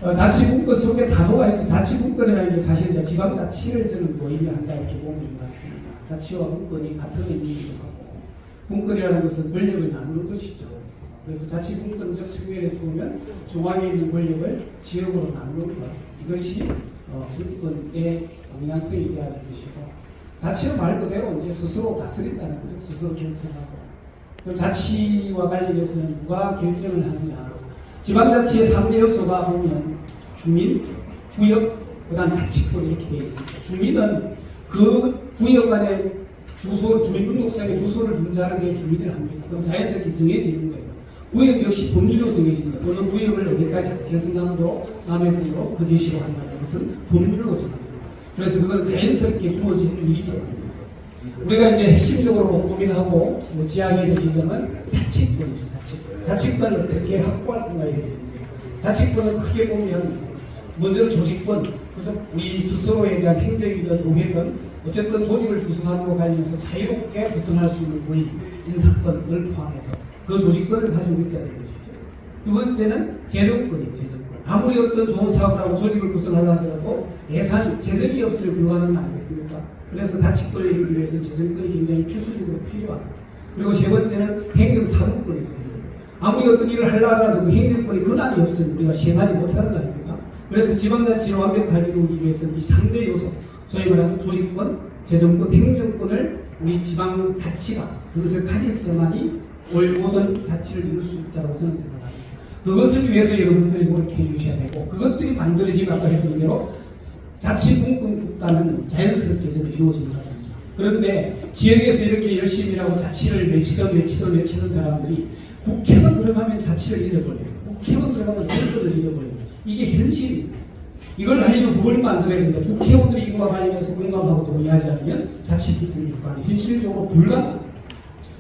자치분권 속에 단어가 있죠. 자치분권이라는 게 사실 이제 지방자치를 저는 뭐 의미한다 이렇게 보는 것 같습니다. 자치와 분권이 같은 의미이기도 하고, 분권이라는 것은 권력을 나누는 것이죠. 그래서 자치분권적 측면에서 보면 중앙에 있는 권력을 지역으로 나누는 것, 이것이 분권의 방향성이 되어야 할 것이고, 자치는 말 그대로 이제 스스로 다스린다는 거죠. 스스로 결정하고. 그럼 자치와 관련해서는 누가 결정을 하느냐. 지방자치의 3대 요소가 보면 주민, 구역, 그 다음 자치권 이렇게 되어 있습니다. 주민은 그 구역 안에 주소, 주민등록상의 주소를 분자하는 게 주민을 합니다. 그럼 자연스럽게 정해지는 거예요. 구역 역시 법률로 정해집니다. 또는 구역을 어디까지 개성남도, 남해군으로 거제시로 한다는 것은 법률로 정합니다. 그래서 그건 자연스럽게 주어지는 일이기 때문에 우리가 이제 핵심적으로 고민하고 지향해야 될 지점은 자치권이죠. 자치권을 어떻게 확보할 건가에 대해서. 자치권은 크게 보면 먼저 조직권, 그래서 우리 스스로에 대한 행정이든 노회든 어쨌든 조직을 구성하는 것 관련해서 자유롭게 구성할 수 있는 권리, 인사권을 포함해서 그 조직권을 가지고 있어야 되는 것이죠. 두 번째는 재정권이에요. 재정권. 아무리 어떤 좋은 사업을 하고 조직을 구성하려 하더라도 예산이, 재정이 없을 불가능은 아니겠습니까? 그래서 자치권을 이루기 위해서는 재정권이 굉장히 필수적으로 필요합니다. 그리고 세 번째는 행정사무권입니다. 아무리 어떤 일을 하려고 하더라도 그 행정권이 권한이 없으면 우리가 시행하지 못하는 거 아닙니까? 그래서 지방자치를 완벽하게 이루기 위해서는 이 3대 요소, 소위 말하는 조직권, 재정권, 행정권을 우리 지방자치가 그것을 가질 때만이 올모선 자치를 이룰 수 있다고 저는 생각합니다. 그것을 위해서 여러분들이 노력해 주셔야 되고, 그것들이 만들어지면 아까 했던 대로 자치분권 국가는 자연스럽게 좀 이루어지는 겁니다. 그런데 지역에서 이렇게 열심히 일하고 자치를 외치던 사람들이 국회만 들어가면 자치를 잊어버려요. 국회만 들어가면 정권을 잊어버려요. 이게 현실입니다. 이걸 하려면 법을 만들어야 되는데 국회의원들이 이거와 관련해서 공감하고 동의하지 않으면 자치분권 국가는 현실적으로 불가능합니다.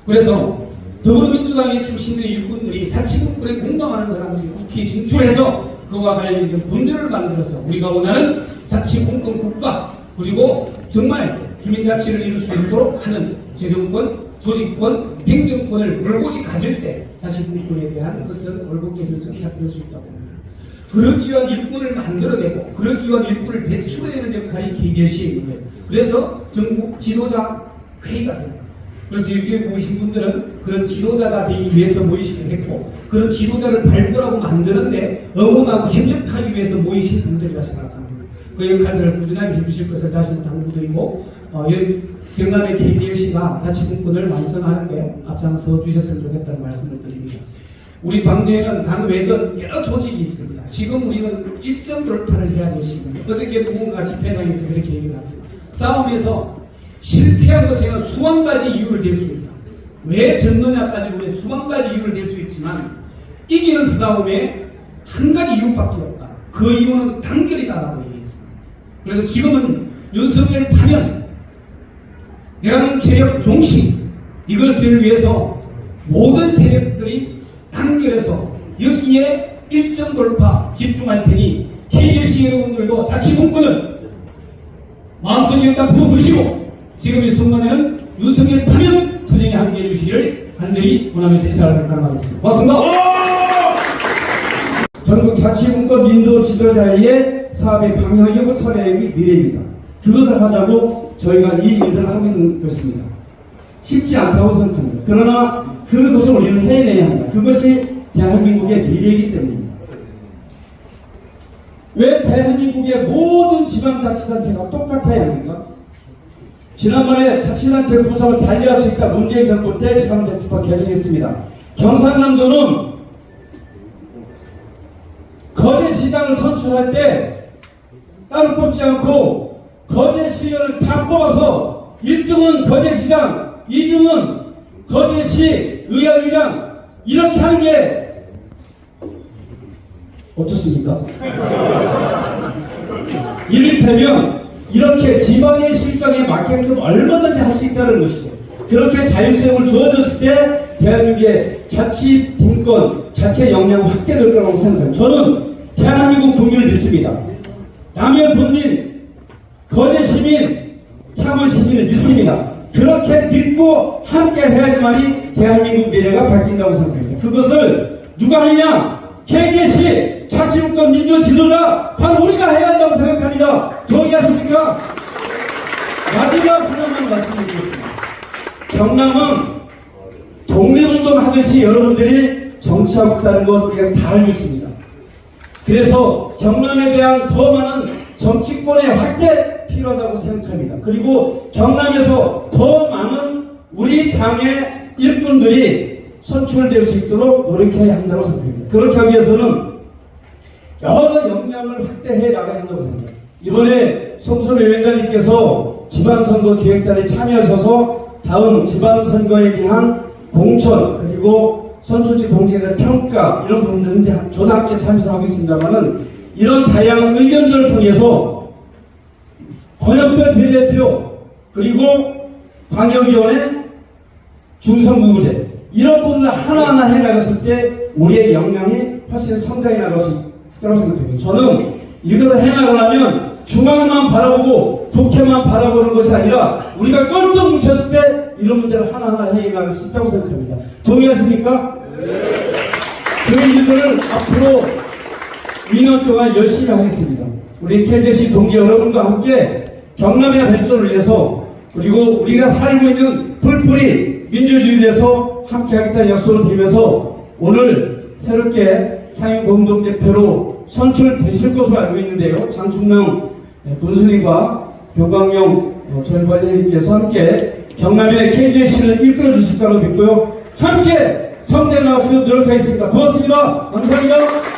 그래서 더불어민주당의 출신들의 일꾼들이 자치분권에 공감하는 사람들이 국회에 진출해서 그와 관련된 법률을 만들어서 우리가 원하는 자치분권 국가, 그리고 정말 주민자치를 이룰 수 있도록 하는 재정권, 조직권, 행정권을 올곧이 가질 때 자치분권에 대한 것은 올곧게 결정이 잡힐 수 있다고 봅니다. 그러기 위한 일꾼을 만들어내고 그러기 위한 일꾼을 배출해내는 역할이 KDLC에 있는 거예요. 그래서 전국 지도자 회의가 됩니다. 그래서 여기에 모이신 분들은 그런 지도자가 되기 위해서 모이시게 했고, 그런 지도자를 발굴하고 만드는데 응원하고 협력하기 위해서 모이신 분들이라 생각합니다. 그 역할들을 꾸준하게 해주실 것을 다시 한번 당부드리고, 경남의 KDLC가 자치분권을 완성하는데 앞장서 주셨으면 좋겠다는 말씀을 드립니다. 우리 당내에는 당 외든 여러 조직이 있습니다. 지금 우리는 일정 돌파를 해야 될 시기입니다. 어저께 누군가 집회장에서 그렇게 얘기를 합니다. 싸움에서 실패한 것에는 수만 가지 이유를 댈 수 있다. 왜 졌느냐 따지고 수만 가지 이유를 댈 수 있지만 이기는 싸움에 한 가지 이유밖에 없다. 그 이유는 단결이다라고 얘기했습니다. 그래서 지금은 윤석열 파면, 내란 세력 종식, 이것을 위해서 모든 세력들이 단결해서 여기에 일정 돌파 집중할 테니 KDLC 여러분들도 자치분권은 마음속에 일단 부어두시고 지금 이 순간에는 윤석열 파면 투쟁에 함께해 주시기를 간절히 원하면서 인사를 나누겠습니다. 고맙습니다. 전국 자치분권 민도 지도자의 사업의 방향이고 철학이 미래입니다. 그것을 하자고 저희가 이 일을 하고 있는 것입니다. 쉽지 않다고 생각합니다. 그러나 그것을 우리는 해내야 합니다. 그것이 대한민국의 미래이기 때문입니다. 왜 대한민국의 모든 지방자치단체가 똑같아야 합니까? 지난번에 자치단체 구성을 달리할 수 있다 문재인 정부 때 지방자치법 개정했습니다. 경상남도는 거제시장을 선출할 때 따로 뽑지 않고 거제시의원을 다 뽑아서 1등은 거제시장, 2등은 거제시 의회의장 이렇게 하는 게 어떻습니까? 이를테면 이렇게 지방의 실정에 맞게끔 얼마든지 할 수 있다는 것이죠. 그렇게 자율성을 주어졌을 때 대한민국의 자치분권, 자체 역량은 확대될 거라고 생각합니다. 저는 대한민국 국민을 믿습니다. 남해 군민, 거제 시민, 창원 시민을 믿습니다. 그렇게 믿고 함께 해야지만이 대한민국 미래가 바뀐다고 생각합니다. 그것을 누가 하느냐? KDLC 자치국가 민주 지도자 바로 우리가 해야 한다고 생각합니다. 동의하십니까? 마지막 하나만 말씀드리겠습니다. 경남은 독립운동 하듯이 여러분들이 정치하고 있다는 것 우리가 다 알고 있습니다. 그래서 경남에 대한 더 많은 정치권의 확대 필요하다고 생각합니다. 그리고 경남에서 더 많은 우리 당의 일꾼들이 선출될 수 있도록 노력해야 한다고 생각합니다. 그렇게 하기 위해서는 여러 역량을 확대해 나가야 한다고 생각합니다. 이번에 송선 위원장님께서 지방선거 기획단에 참여하셔서 다음 지방선거에 대한 공천 그리고 선출직 공직에 대한 평가 이런 부분들은 이제 저도 함께 참여하고 있습니다만은 이런 다양한 의견들을 통해서 권역별 비례대표 그리고 광역위원회 중선구제 이런 부분을 하나하나 해나갔을 때 우리의 역량이 훨씬 성장해 나갈 수 있을 거라고 생각합니다. 저는 이것을 해나가려면 중앙만 바라보고 국회만 바라보는 것이 아니라 우리가 똘똘 뭉쳤을 때 이런 문제를 하나하나 해나갈 수 있다고 생각합니다. 동의하십니까? 네. 그 일들을 앞으로 2년 동안 열심히 하겠습니다. 우리 KDC 동지 여러분과 함께 경남의 발전을 위해서 그리고 우리가 살고 있는 불풀이 민주주의에 대해서 함께 하겠다는 약속을 드리면서 오늘 새롭게 상임공동대표로 선출되실 것으로 알고 있는데요. 장충명 군수님과 병광용 전 과장님께서 함께 경남의 KDC를 이끌어 주실 거라고 믿고요. 함께 성장해 나갈 수 있도록 노력하겠습니다. 고맙습니다. 감사합니다.